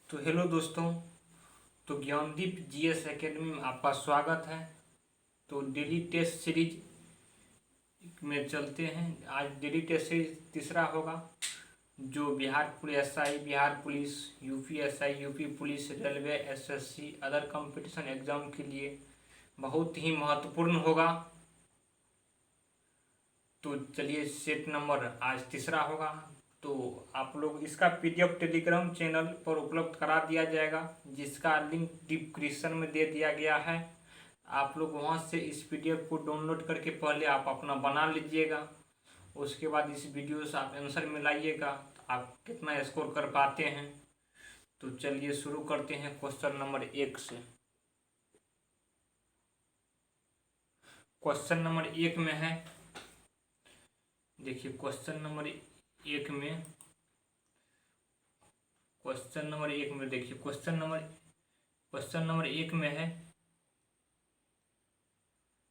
तो हेलो दोस्तों। तो ज्ञानदीप जीएस एकेडमी में आपका स्वागत है। तो डेली टेस्ट सीरीज में चलते हैं। आज डेली टेस्ट सीरीज तीसरा होगा, जो Bihar police SI, Bihar police, UP SI, UP police, railway, SSC, other competition exam के लिए बहुत ही महत्वपूर्ण होगा। तो चलिए, सेट नंबर आज तीसरा होगा। तो आप लोग इसका पीडीएफ टेलीग्राम चैनल पर उपलब्ध करा दिया जाएगा, जिसका लिंक डिस्क्रिप्शन में दे दिया गया है। आप लोग वहां से इस पीडीएफ को डाउनलोड करके पहले आप अपना बना लीजिएगा। उसके बाद इस वीडियो से आप आंसर मिलाइएगा, तो आप कितना स्कोर कर पाते हैं। तो चलिए शुरू करते हैं क्वेश्चन नंबर 1 से। क्वेश्चन नंबर 1 में है, देखिए क्वेश्चन नंबर 1 में देखिए क्वेश्चन नंबर 1 में है,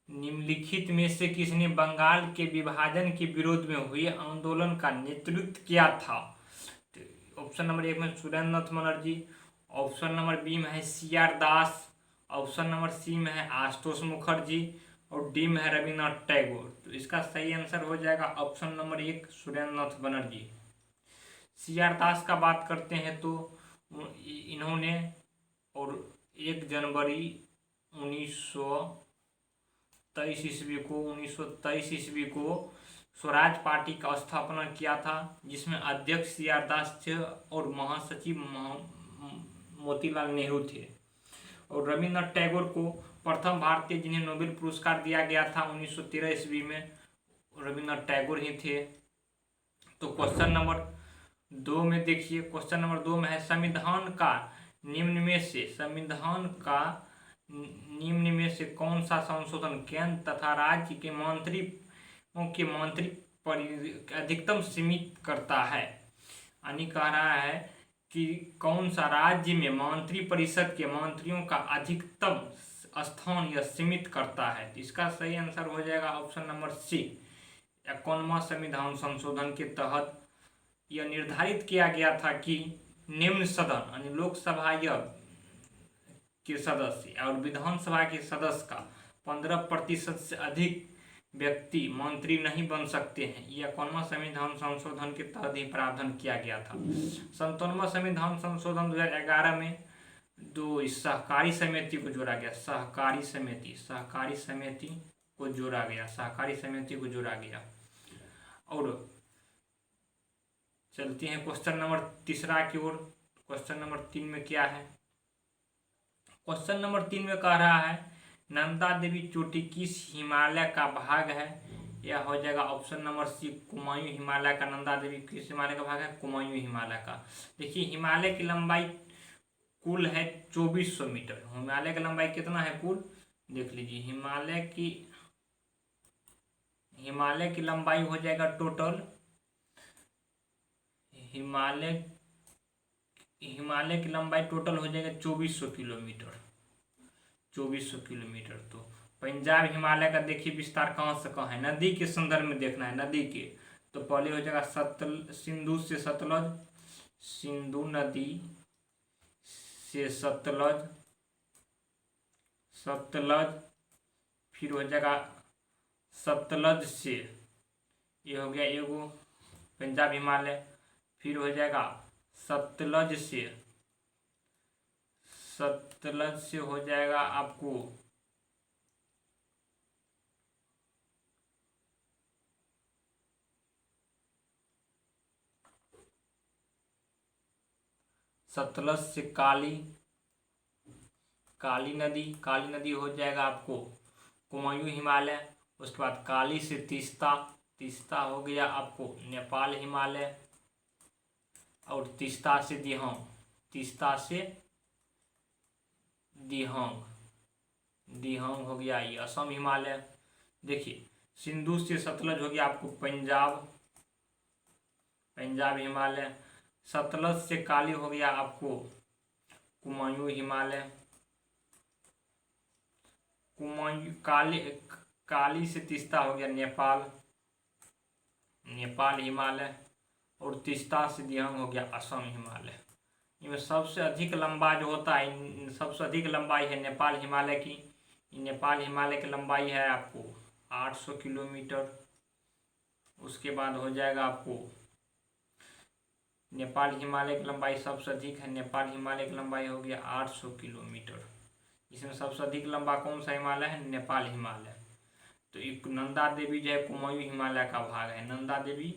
निम्नलिखित में से किसने बंगाल के विभाजन के विरोध में हुए आंदोलन का नेतृत्व किया था। तो ऑप्शन नंबर 1 में सुरेंद्र नाथ बनर्जी, ऑप्शन नंबर बी में है CR दास, ऑप्शन नंबर सी में है आशुतोष मुखर्जी, और डी में है रविन्द्रनाथ टैगोर। तो इसका सही आंसर हो जाएगा ऑप्शन नंबर 1 सुरेंद्र नाथ बनर्जी। CR दास का बात करते हैं तो इन्होंने और 1 जनवरी 1923 ईस्वी को स्वराज पार्टी का स्थापना किया था, जिसमें अध्यक्ष CR दास थे और महासचिव मोतीलाल नेहरू थे। और रविन्द्रनाथ टैगोर को प्रथम भारतीय जिन्हें नोबेल पुरस्कार दिया गया था 1913 ईस्वी में, रविन्द्रनाथ टैगोर ही थे। तो क्वेश्चन नंबर 2 में देखिए, क्वेश्चन नंबर 2 में है, संविधान का निम्न में से कौन सा संशोधन केंद्र तथा राज्य के मंत्री अधिकतम सीमित करता है। यानी कह रहा है कि कौन सा राज्य में मंत्री परिषद के मंत्रियों का अधिकतम स्थान यह सीमित करता है। तो इसका सही आंसर हो जाएगा ऑप्शन नंबर सी। 51वां संविधान संशोधन के तहत यह निर्धारित किया गया था कि निम्न सदन यानी लोकसभा के सदस्य और विधानसभा के सदस्य का 15% से अधिक व्यक्ति मंत्री नहीं बन सकते हैं। यह 51वां संविधान संशोधन के तहत ही प्रावधान किया गया था। 57वां संविधान संशोधन 2011 में दो सहकारी समिति को जोड़ा गया, सहकारी समिति को जोड़ा गया। और चलते हैं क्वेश्चन नंबर तीसरा की ओर। क्वेश्चन नंबर 3 में क्या है, क्वेश्चन नंबर 3 में कह रहा है, नंदा देवी चोटी किस हिमालय का भाग है। यह हो जाएगा option number C, Kumaon Himalaya का। नंदा देवी किस हिमालय का भाग है, कुमायूं हिमालय का। देखिए हिमालय की लंबाई कुल है 2400 मीटर। हिमालय की लंबाई कितना है कुल, देख लीजिए। हिमालय की लंबाई हो जाएगा टोटल, हिमालय की लंबाई टोटल हो जाएगा 2400 किलोमीटर। 2400 किलोमीटर। तो पंजाब हिमालय का देखिए विस्तार कहाँ से कहाँ है, नदी के संदर्भ में देखना है, नदी के। तो पहले हो जाएगा सिंधु से सतलज, सिंधु नदी से सतलज, फिर हो जाएगा सतलज से, ये हो गया एगो पंजाब हिमालय। फिर हो जाएगा सतलज से हो जाएगा आपको सतलज से काली नदी हो जाएगा आपको कुमायूं हिमालय। उसके बाद काली से तीस्ता हो गया आपको नेपाल हिमालय। और तीस्ता से दिहांग हो गया ये असम हिमालय। देखिए सिंधु से सतलज हो गया आपको पंजाब हिमालय। सतलज से काली हो गया आपको कुमायूं हिमालय। काली से तीस्ता हो गया नेपाल हिमालय। और तीस्ता से दिहांग हो गया असम हिमालय। इनमें सबसे अधिक लंबा जो होता है, सबसे अधिक लंबाई है नेपाल हिमालय की। नेपाल हिमालय की लंबाई है आपको 800 किलोमीटर। उसके बाद हो जाएगा आपको नेपाल हिमालय की लंबाई सबसे अधिक है, नेपाल हिमालय की लंबाई हो गया 800 किलोमीटर। इसमें सबसे अधिक लंबा कौन सा हिमालय है? नेपाल हिमालय। तो एक नंदा देवी जो है कुमायूं हिमालय का भाग है, नंदा देवी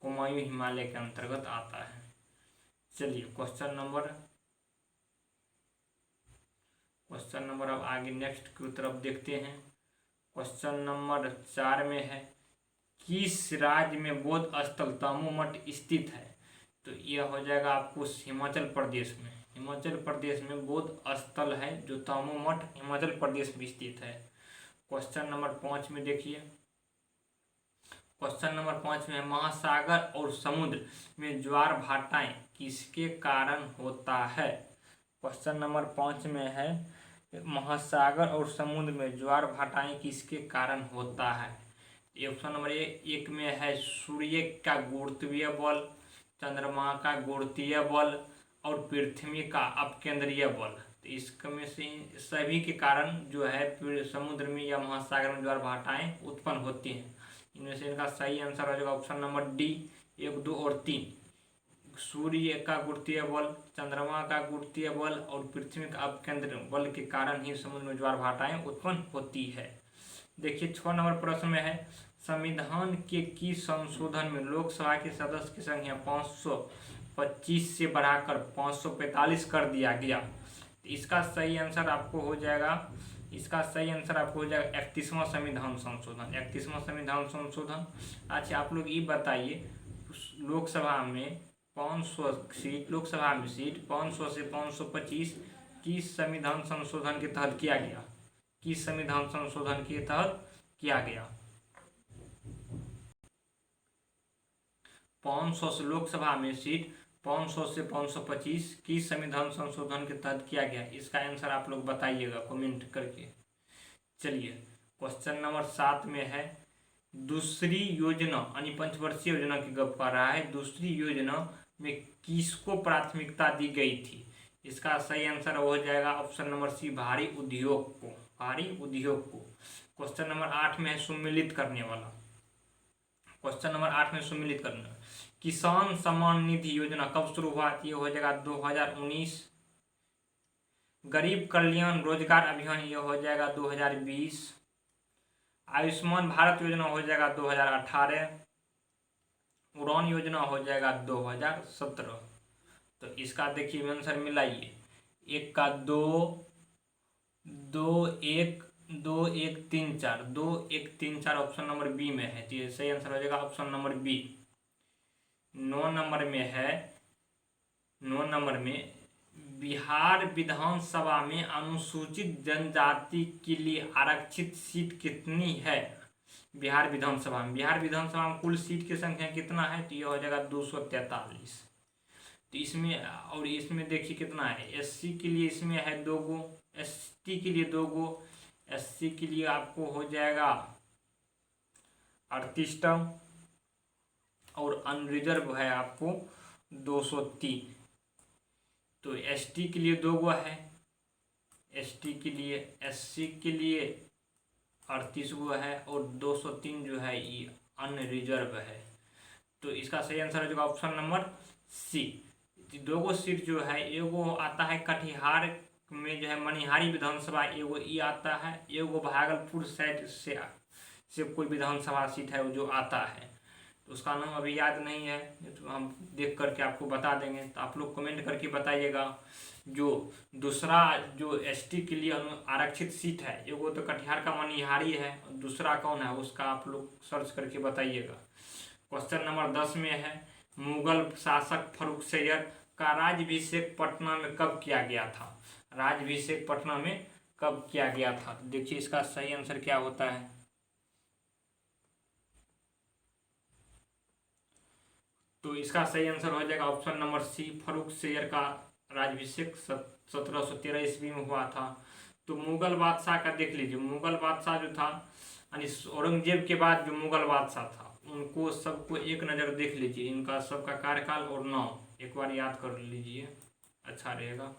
कुमायूं हिमालय के अंतर्गत आता है। चलिए क्वेश्चन नंबर अब आगे नेक्स्ट की तरफ देखते हैं। क्वेश्चन नंबर 4 में है, किस राज्य में बौद्ध स्थल तमो मठ स्थित है? तो यह हो जाएगा आपको हिमाचल प्रदेश में। हिमाचल प्रदेश में बौद्ध स्थल है जो तमो मठ हिमाचल प्रदेश में स्थित है। क्वेश्चन नंबर 5 में देखिए, क्वेश्चन नंबर 5 में महासागर और समुद्र में ज्वार भाटाएं किसके कारण होता है? क्वेश्चन नंबर 5 में है महासागर और समुद्र में ज्वार भाटाएं किसके कारण होता है? ऑप्शन नंबर 1 में है सूर्य का गुरुत्वीय बल, चंद्रमा का गुरुत्वीय बल और पृथ्वी का अपकेंद्रीय बल। तो इसमें से सभी के कारण जो है समुद्र में या महासागर में ज्वार भाटाएं उत्पन्न होती हैं। इनमें से इनका सही आंसर हो जाएगा ऑप्शन नंबर डी 1, 2 और 3। सूर्य का गुरुत्वीय बल, चंद्रमा का गुरुत्वीय बल और पृथ्वी का अपकेंद्र बल के कारण ही समुद्र में ज्वार भाटाएं उत्पन्न होती है। देखिए 6 नंबर प्रश्न में है, संविधान के किस संशोधन में लोकसभा के सदस्य की संख्या 525 से बढ़ाकर 545 कर दिया गया? इसका सही आंसर आपको हो जाएगा 31वां संविधान संशोधन। 31वां संविधान संशोधन। अच्छा आप लोग ये बताइए, लोकसभा में 500 सीट, लोकसभा में सीट 500 से 525 किस संविधान संशोधन के तहत किया गया? किस संविधान संशोधन के तहत किया गया? 500 से लोकसभा में सीट 500 से 525 किस संविधान संशोधन के तहत किया गया? इसका आंसर आप लोग बताइएगा कमेंट करके। चलिए क्वेश्चन नंबर 7 में है, दूसरी योजना यानी पंचवर्षीय योजना की गप कर रहा है, दूसरी योजना में किसको प्राथमिकता दी गई थी? इसका सही आंसर हो जाएगा ऑप्शन नंबर सी भारी उद्योग को, भारी उद्योग को। क्वेश्चन नंबर 8 में है सुमेलित करने वाला। क्वेश्चन नंबर 8 में सुमेलित करना, किसान सम्मान निधि योजना कब शुरू हुआ? ये हो जाएगा 2019। गरीब कल्याण रोजगार अभियान ये हो जाएगा 2020। आयुष्मान भारत योजना हो जाएगा 2018। उड़ान योजना हो जाएगा 2017। तो इसका देखिए आंसर मिलाइए, 1 का 2, 2 1 2 1 3 4, 2 1 3 4 ऑप्शन नंबर बी में है। तो ये सही आंसर हो जाएगा ऑप्शन नंबर बी। 9 नंबर में है, 9 नंबर में बिहार विधानसभा में अनुसूचित जनजाति के लिए आरक्षित सीट कितनी है? बिहार विधानसभा में कुल सीट की संख्या कितना है? तो ये हो जाएगा 243। तो इसमें देखिए कितना है, एससी के लिए इसमें है 2 गो, एसटी के लिए 2 गो, एससी के लिए आपको हो जाएगा 38 टर्म और अनरिजर्व है आपको 203। तो एसटी के लिए 2 गो है, एसटी के लिए, एससी के लिए 38 गो है और 203 जो है ये अनरिजर्व है। तो इसका सही आंसर हो जाएगा ऑप्शन नंबर सी। 2 गो सीट जो है, एगो आता है कटिहार में जो है मनिहारी विधानसभा, एगो ये आता है, एगो भागलपुर साइड से कोई विधानसभा सीट है वो जो आता है, तो उसका नाम अभी याद नहीं है, तो हम देख करके आपको बता देंगे। तो आप लोग कमेंट करके बताइएगा। जो दूसरा जो एसटी के लिए आरक्षित सीट है, एगो तो कटिहार का मनिहारी है, दूसरा कौन है उसका आप लोग सर्च करके बताइएगा। क्वेश्चन नंबर 10 में है, मुगल शासक फर्रुख सैयद का राज्याभिषेक पटना में कब किया गया था? राज्याभिषेक पटना में कब किया गया था? देखिए इसका सही आंसर क्या होता है। तो इसका सही आंसर हो जाएगा option number C, Farrukh Syed का राज्याभिषेक 1713 ईस्वी में हुआ था। तो मुगल बादशाह का देख लीजिए, मुगल बादशाह जो था यानी औरंगजेब के बाद जो मुगल बादशाह था उनको सबको एक नज़र देख लीजिए, इनका सबका कार्यकाल और नाम एक बार याद कर लीजिए। अच्छा रहेगा।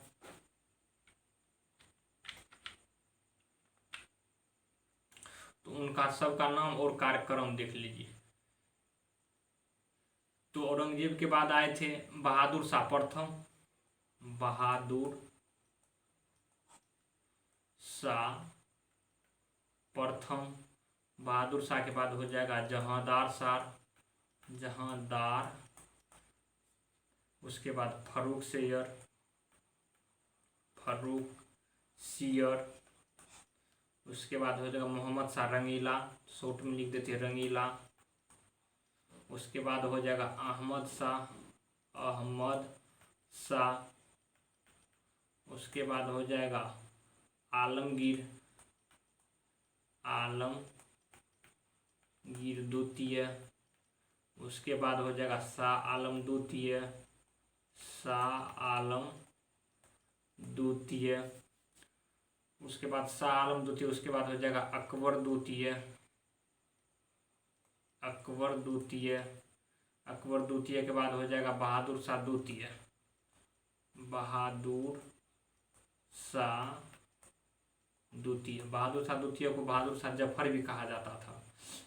तो उनका सबका नाम और कार्यक्रम देख लीजिए। तो औरंगजेब के बाद आए थे बहादुर शाह प्रथम, बहादुर शाह प्रथम। बहादुर शाह के बाद हो जाएगा जहांदार शाह, जहांदार। उसके बाद फर्रुख सियर, फर्रुख सियर। उसके बाद हो जाएगा मोहम्मद शाह रंगीला, शॉर्ट में लिख देते हैं रंगीला। उसके बाद हो जाएगा अहमद शाह, अहमद शाह। उसके बाद हो जाएगा आलमगीर, आलमगीर द्वितीय। उसके बाद हो जाएगा शाह आलम द्वितीय, शाह आलम द्वितीय। उसके बाद शाह आलम द्वितीय। उसके बाद हो जाएगा अकबर द्वितीय, अकबर द्वितीय। अकबर द्वितीय के बाद हो जाएगा बहादुर शाह द्वितीय, बहादुर शाह द्वितीय। बहादुर शाह द्वितीय को बहादुर शाह जफर भी कहा जाता था।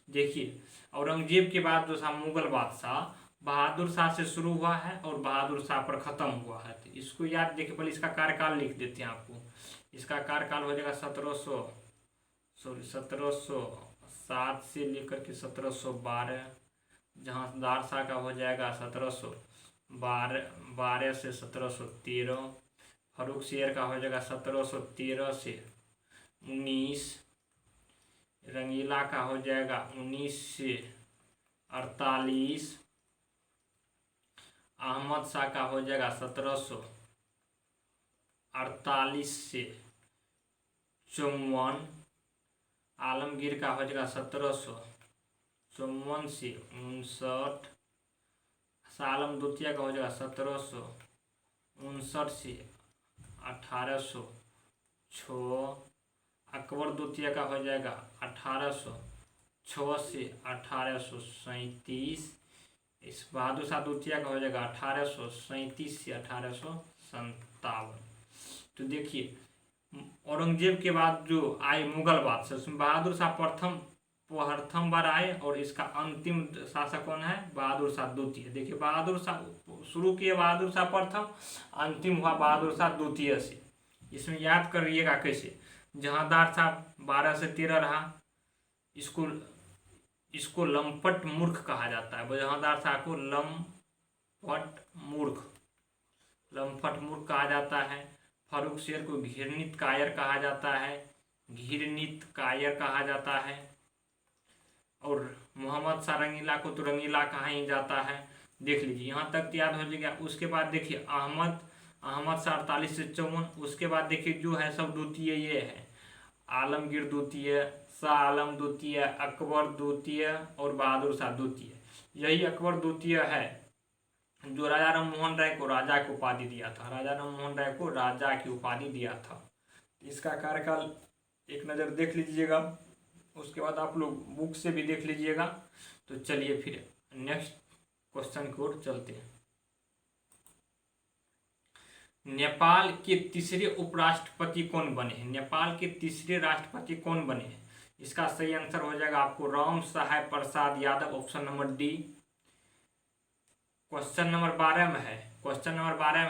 देखिए औरंगजेब के बाद जो था मुगल बादशाह बहादुर शाह से शुरू हुआ है और बहादुर शाह पर खत्म हुआ है। तो इसको याद देखिए, पहले इसका कार्यकाल लिख देते हैं आपको। इसका कार्यकाल हो जाएगा 1707 से लेकर के 1712। जहांदार शाह का हो जाएगा 1712 से 1713। फर्रुख सियर का हो जाएगा 1713 से 19। रंगीला का हो जाएगा 19 से 48। अहमद शाह का हो जाएगा 1748 से 54। आलमगीर का हो जाएगा 1754 से 59। आलम द्वितीय का हो जाएगा 1759 से 1806। अकबर द्वितीय का हो जाएगा 1806 से 1837। इस बहादुर शाह द्वितीय का हो जाएगा 1837 से 1857। तो देखिए औरंगजेब के बाद जो आए मुगल बादशाह उसमें बहादुर शाह प्रथम बार आए और इसका अंतिम शासक कौन है? बहादुर शाह द्वितीय। देखिए बहादुर शाह शुरू किए बहादुर शाह प्रथम, अंतिम हुआ बहादुर शाह द्वितीय से। इसमें याद करिएगा कैसे। जहांदार शाह 12 से 13 रहा, इसको लंपट मूर्ख कहा जाता है। जहांदार शाह को लंपट मूर्ख कहा जाता है। फर्रुख सियर को घृणित कायर कहा जाता है, घृणित कायर कहा जाता है। और मोहम्मद शाह रंगीला को तो रंगीला कहा ही जाता है। देख लीजिए यहाँ तक याद हो जाएगा। उसके बाद देखिए अहमद शाह 48 से 54। उसके बाद देखिए जो है सब द्वितीय ये है, आलमगीर द्वितीय, शाह आलम द्वितीय, अकबर द्वितीय और बहादुर शाह द्वितीय। यही अकबर द्वितीय है जो राजा राम मोहन राय को राजा की उपाधि दिया था, राजा राम मोहन राय को राजा की उपाधि दिया था। इसका कार्यकाल एक नज़र देख लीजिएगा, उसके बाद आप लोग बुक से भी देख लीजिएगा। तो चलिए फिर नेक्स्ट क्वेश्चन की ओर चलते हैं। नेपाल के तीसरे उपराष्ट्रपति कौन बने हैं? नेपाल के तीसरे राष्ट्रपति कौन बने हैं? इसका सही आंसर हो जाएगा आपको Ram Sahay Prasad Yadav, option number D. Question number 12 में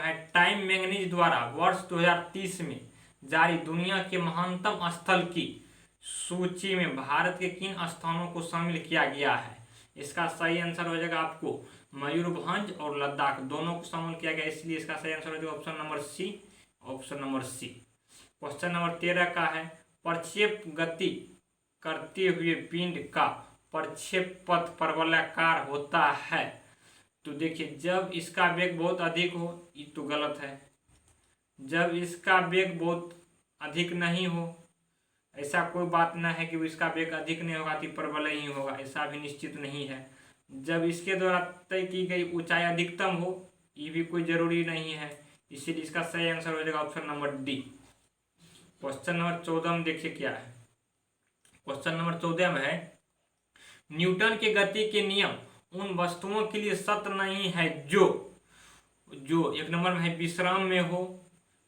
है, टाइम मैगजीन द्वारा वर्ष 2030 में जारी दुनिया के महानतम स्थल की सूची में भारत के किन स्थानों को शामिल किया गया है? इसका सही आंसर हो जाएगा आपको मयूरभंज और लद्दाख दोनों को शामिल किया गया, इसलिए इसका सही आंसर हो जाएगा option number C, option number C. Question number 13 का है प्रक्षेप गति करते हुए पिंड का प्रक्षेप पथ परवलयाकार होता है। तो देखिए जब इसका वेग बहुत अधिक हो, ये तो गलत है। जब इसका वेग बहुत अधिक नहीं हो, ऐसा कोई बात ना है कि इसका वेग अधिक नहीं होगा तो परवलय ही होगा, ऐसा भी निश्चित नहीं है। जब इसके द्वारा तय की गई ऊंचाई अधिकतम हो, ये भी कोई जरूरी नहीं है, इसीलिए इसका सही आंसर हो जाएगा option number D. Question number 14 में देखिए क्या है। क्वेश्चन नंबर 14 में है न्यूटन के गति के नियम उन वस्तुओं के लिए सत्य नहीं है जो जो एक नंबर में है विश्राम में हो,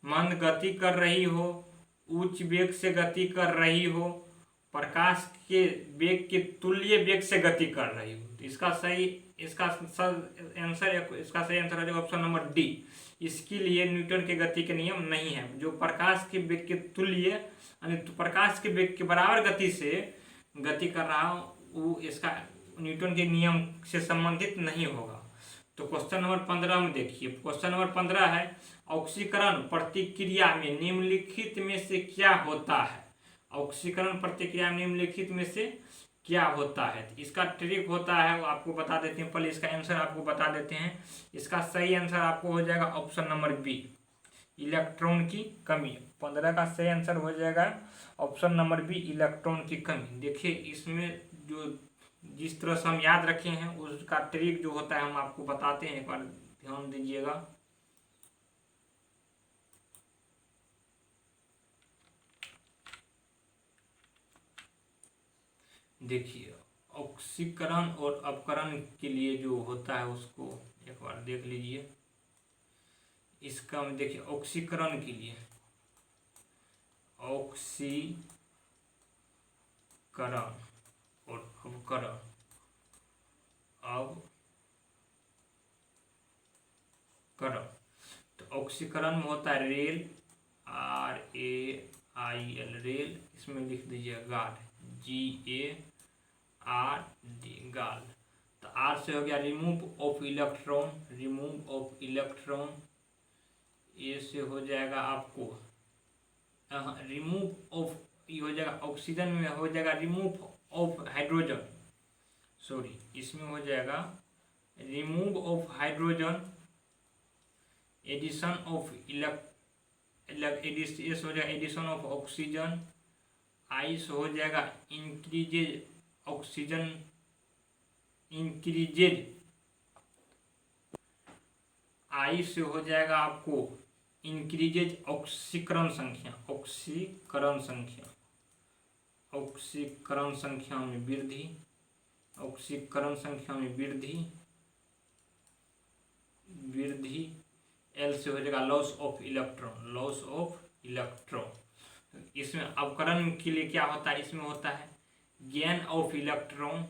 मंद गति कर रही हो, उच्च वेग से गति कर रही हो, प्रकाश के वेग के तुल्य वेग से गति कर रही हो। तो इसका सही आंसर हो जाएगा ऑप्शन नंबर डी। इसके लिए न्यूटन के गति के नियम नहीं है। जो प्रकाश के वेग के तुल्य यानी प्रकाश के वेग के बराबर गति से गति कर रहा हो वो इसका न्यूटन के नियम से संबंधित नहीं होगा। तो क्वेश्चन नंबर 15 में देखिए, क्वेश्चन नंबर 15 है ऑक्सीकरण प्रतिक्रिया में निम्नलिखित में से क्या होता है। ऑक्सीकरण प्रतिक्रिया में निम्नलिखित में से क्या होता है। तो इसका ट्रिक होता है वो आपको बता देते हैं। पहले इसका आंसर आपको बता देते हैं। इसका सही आंसर आपको हो जाएगा ऑप्शन नंबर बी, इलेक्ट्रॉन की कमी। 15 का सही आंसर हो जाएगा ऑप्शन नंबर बी, इलेक्ट्रॉन की कमी। देखिए इसमें जो जिस तरह से हम याद रखे हैं उसका ट्रिक जो होता है हम आपको बताते हैं, एक बार ध्यान दीजिएगा। देखिए ऑक्सीकरण और अपकरण के लिए जो होता है उसको एक बार देख लीजिए। इसका देखिए ऑक्सीकरण के लिए ऑक्सीकरण और अपकरण, तो ऑक्सीकरण में होता है रेल, RAIL रेल, इसमें लिख दीजिए गार्ड, GARD गार्ड। तो आर से हो गया रिमूव ऑफ इलेक्ट्रॉन, ए से हो जाएगा आपको रिमूव ऑफ, ये हो जाएगा ऑक्सीजन में हो जाएगा रिमूव ऑफ हाइड्रोजन, सॉरी इसमें हो जाएगा remove of hydrogen, addition of S हो जाएगा एडिशन ऑफ ऑक्सीजन, आई से हो जाएगा इंक्रीजेज ऑक्सीजन, आई से हो जाएगा आपको इंक्रीजेज ऑक्सीकरण संख्या, ऑक्सीकरण संख्या में वृद्धि, एल से हो जाएगा लॉस ऑफ इलेक्ट्रॉन, इसमें अपकरण के लिए क्या होता है, इसमें होता है गेन ऑफ इलेक्ट्रॉन,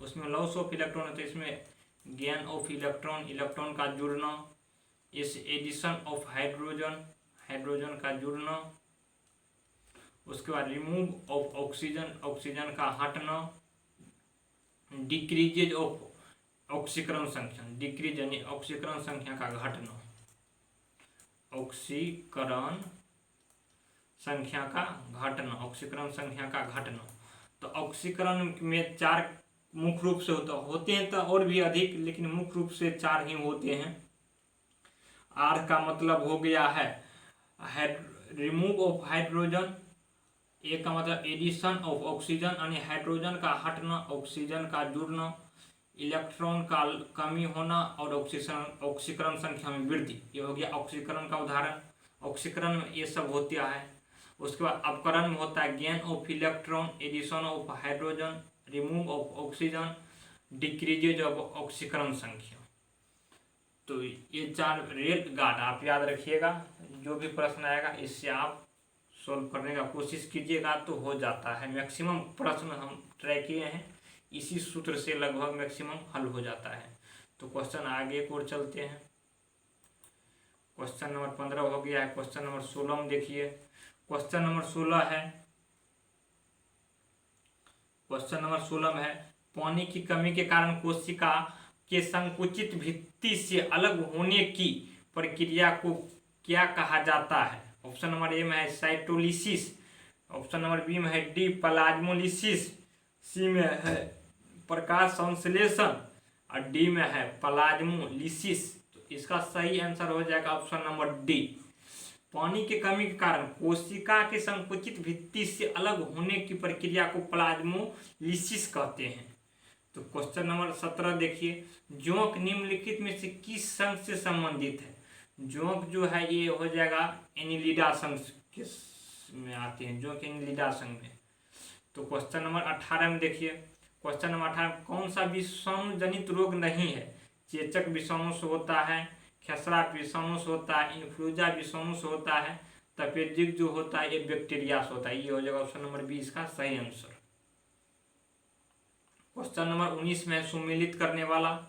उसमें लॉस ऑफ इलेक्ट्रॉन है तो इसमें गेन ऑफ इलेक्ट्रॉन का जुड़ना, इस एडिशन ऑफ हाइड्रोजन का जुड़ना, उसके बाद रिमूव ऑफ ऑक्सीजन का हटना, डिक्रीजेज ऑफ ऑक्सीकरण संख्या, डिक्रीज यानी ऑक्सीकरण संख्या का घटना, ऑक्सीकरण संख्या का घटना। तो ऑक्सीकरण में 4 मुख्य रूप से होते हैं तो और भी अधिक, लेकिन मुख्य रूप से 4 ही होते हैं। आर का मतलब हो गया है रिमूव ऑफ हाइड्रोजन, ए का मतलब एडिशन ऑफ ऑक्सीजन यानी हाइड्रोजन का हटना, ऑक्सीजन का जुड़ना, इलेक्ट्रॉन का कमी होना और ऑक्सीकरण संख्या में वृद्धि, ये हो गया ऑक्सीकरण का उदाहरण। ऑक्सीकरण में ये सब होता है। उसके बाद अपकरण में होता है gain of electron, addition of hydrogen, remove of oxygen, decreases of ऑक्सीकरण संख्या। तो ये 4 रेल गार्ड आप याद रखिएगा। जो भी प्रश्न आएगा इससे आप सोल्व करने का कोशिश कीजिएगा तो हो जाता है। मैक्सिमम प्रश्न हम ट्राई किए हैं, इसी सूत्र से लगभग मैक्सिमम हल हो जाता है। तो क्वेश्चन आगे की ओर चलते हैं। क्वेश्चन नंबर 15 हो गया है। क्वेश्चन नंबर 16 में देखिए, क्वेश्चन नंबर 16 में है पानी की कमी के कारण कोशिका के संकुचित भित्ति से अलग होने की प्रक्रिया को क्या कहा जाता है। ऑप्शन नंबर ए में है साइटोलिसिस, ऑप्शन नंबर बी में है डी प्लाज्मोलिसिस, सी में है प्रकाश संश्लेषण और डी में है प्लाज्मोलिसिस। तो इसका सही आंसर हो जाएगा ऑप्शन नंबर डी, पानी की कमी के कारण कोशिका के संकुचित भित्ति से अलग होने की प्रक्रिया को प्लाज्मोलिसिस कहते हैं। तो क्वेश्चन नंबर 17 देखिए, जोंक निम्नलिखित में से किस संघ से संबंधित है। जोंक जो है ये हो जाएगा एनिलिडा संघ में आते हैं, जोंक एनिलिडा संघ में। तो क्वेश्चन नंबर 18 में देखिए, क्वेश्चन नंबर 18 कौन सा विषाणु जनित रोग नहीं है चेचक विषाणु से होता है, खसरा विषाणु से होता है, इन्फ्लुएंजा विषाणु से होता है, तपेदिक जो होता है ये बैक्टीरिया से होता है। ये हो जाएगा ऑप्शन नंबर बी इसका सही आंसर। क्वेश्चन नंबर 19 में सुमेलित करने वाला,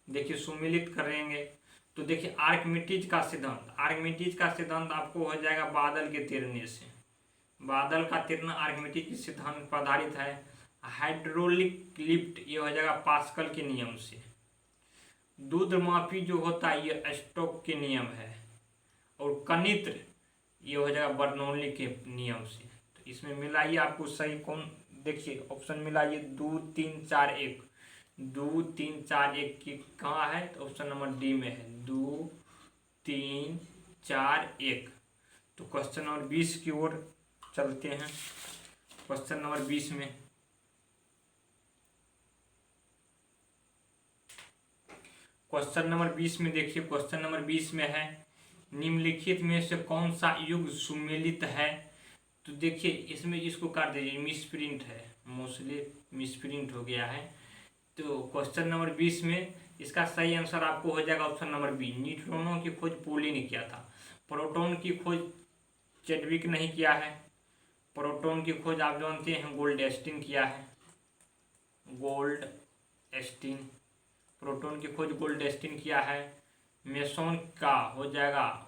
देखिए सुमेलित करेंगे तो देखिए आर्किमिडीज का सिद्धांत, आर्किमिडीज का सिद्धांत आपको हो जाएगा बादल के तैरने से। बादल का तैरना आर्किमिडीज के सिद्धांत पर आधारित है। हाइड्रोलिक लिफ्ट ये हो जाएगा पास्कल के नियम से। दूध मापी जो होता है ये स्टोक के नियम है। और कनित्र ये हो जाएगा बर्नौली के नियम से। तो इसमें मिलाइए आपको सही कौन, देखिए ऑप्शन मिलाइए 2 3 4 1, 2 3 4 1 की कहाँ है तो ऑप्शन नंबर डी में है 2 3 4 1। तो क्वेश्चन नंबर 20 की ओर चलते हैं। क्वेश्चन नंबर 20 में देखिए क्वेश्चन नंबर 20 में है निम्नलिखित में से कौन सा युग सुमेलित है। तो देखिए इसमें इसको काट दीजिए, मिसप्रिंट है, मोस्टली मिसप्रिंट हो गया है। तो क्वेश्चन नंबर 20 में इसका सही आंसर आपको हो जाएगा ऑप्शन नंबर बी। न्यूट्रॉनों की खोज पोली ने किया था। प्रोटॉन की खोज चैडविक नहीं किया है। प्रोटॉन की खोज आप जानते हैं गोल्डस्टीन किया है, गोल्डस्टीन। प्रोटॉन की खोज गोल्डस्टीन किया है। मेसोन का हो जाएगा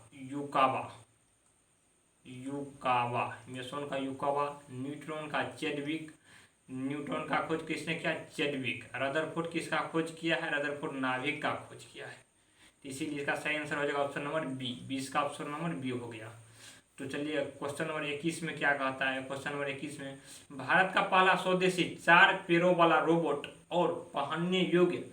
युकावा, मेसोन का युकावा। न्यूट्रॉन का चैडविक, न्यूट्रॉन का खोज किसने किया, चैडविक। रदरफोर्ड किसका खोज किया है, रदरफोर्ड नाभिक का खोज किया है। तो इसीलिए इसका सही आंसर हो जाएगा ऑप्शन नंबर बी, 20 का ऑप्शन नंबर बी हो गया। तो चलिए क्वेश्चन नंबर 21 में क्या कहता है। क्वेश्चन नंबर 21 में भारत का पहला स्वदेशी 4 पैरों वाला रोबोट और पहनने योग्य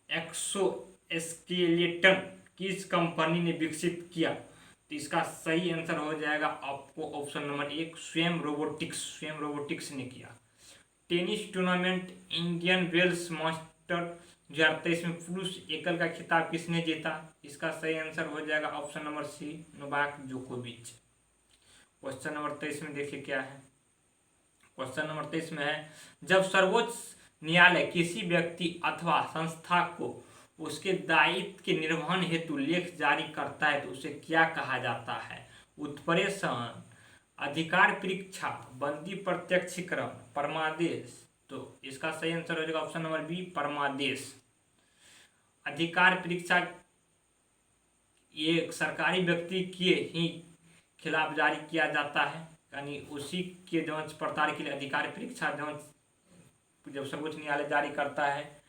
एक्सोस्केलेटन किस कंपनी ने विकसित किया। तो इसका सही आंसर हो जाएगा आपको ऑप्शन नंबर 1 स्वयं रोबोटिक्स ने किया। Tennis tournament Indian Wells Master 2023 में पुरुष एकल का खिताब किसने जीता। इसका सही आंसर हो जाएगा ऑप्शन नंबर सी नोवाक जोकोविच। क्वेश्चन नंबर 23 में देखिए क्या है। क्वेश्चन नंबर 23 में है जब सर्वोच्च न्यायालय किसी व्यक्ति अथवा संस्था को उसके दायित्व के निर्वहन हेतु लेख जारी करता है तो उसे क्या कहा जाता है। उत्प्रेषण, अधिकार परीक्षा, बंदी प्रत्यक्षीकरण, परमादेश। तो इसका सही आंसर हो जाएगा ऑप्शन नंबर बी परमादेश। अधिकार परीक्षा ये सरकारी व्यक्ति के ही खिलाफ जारी किया जाता है, यानी उसी के जांच पड़ताल के लिए अधिकार परीक्षा जांच जब सर्वोच्च न्यायालय जारी करता है,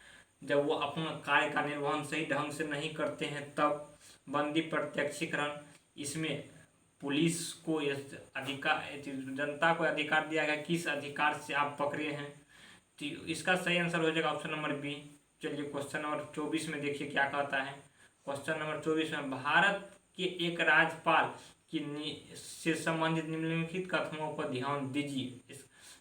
जब वो अपना कार्य का निर्वहन सही ढंग से नहीं करते हैं तब। बंदी प्रत्यक्षीकरण, इसमें पुलिस को अधिकार, जनता को अधिकार दिया गया किस अधिकार से आप पकड़े हैं। तो इसका सही आंसर हो जाएगा ऑप्शन नंबर बी। चलिए क्वेश्चन नंबर 24 में देखिए क्या कहता है। क्वेश्चन नंबर 24 में भारत के एक राज्यपाल से संबंधित निम्नलिखित कथनों पर ध्यान दीजिए।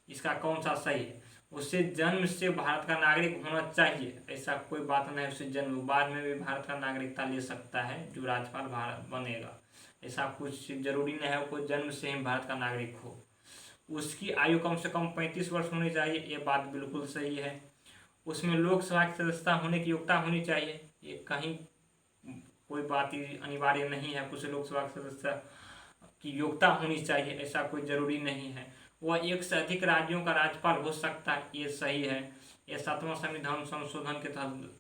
इसका कौन सा सही है। उसे जन्म से भारत का नागरिक होना चाहिए, ऐसा कोई बात नहीं। उसे जन्म बाद में भी भारत का नागरिकता ले सकता है जो राज्यपाल भारत बनेगा, ऐसा कुछ जरूरी नहीं है कोई जन्म से ही भारत का नागरिक हो। उसकी आयु कम से कम 35 वर्ष होनी चाहिए, ये बात बिल्कुल सही है। उसमें लोकसभा की सदस्यता होने की योग्यता होनी चाहिए, ये कहीं कोई बात ही अनिवार्य नहीं है। कुछ लोकसभा की सदस्य की योग्यता होनी चाहिए, ऐसा कोई जरूरी नहीं है। वह एक से अधिक राज्यों का राज्यपाल हो सकता है, ये सही है। ये 7वां संविधान संशोधन के तहत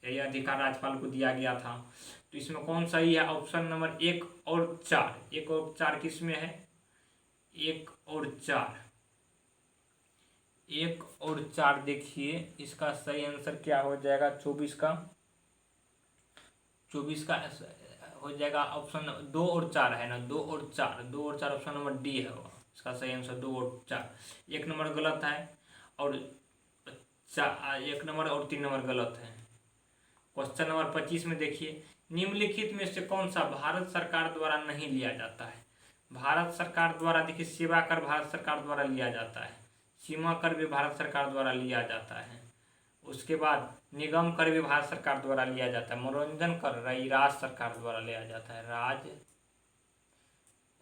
यह अधिकार राज्यपाल को दिया गया था। तो इसमें कौन सही है। ऑप्शन नंबर 1 और 4, 1 और 4 किस में है, 1 और 4, 1 और 4 देखिए इसका सही आंसर क्या हो जाएगा। 24 का हो जाएगा ऑप्शन 2 और 4 है ना, 2 और 4 ऑप्शन नंबर डी है वो। इसका सही आंसर 2 और 4। 1 नंबर गलत है और 1 नंबर और 3 नंबर गलत है। क्वेश्चन नंबर 25 में देखिए निम्नलिखित में से कौन सा भारत सरकार द्वारा नहीं लिया जाता है। भारत सरकार द्वारा देखिए सेवा कर भारत सरकार द्वारा लिया जाता है, सीमा कर भी भारत सरकार द्वारा लिया जाता है, उसके बाद निगम कर भी भारत सरकार द्वारा लिया जाता है, मनोरंजन कर राज्य सरकार द्वारा लिया जाता है,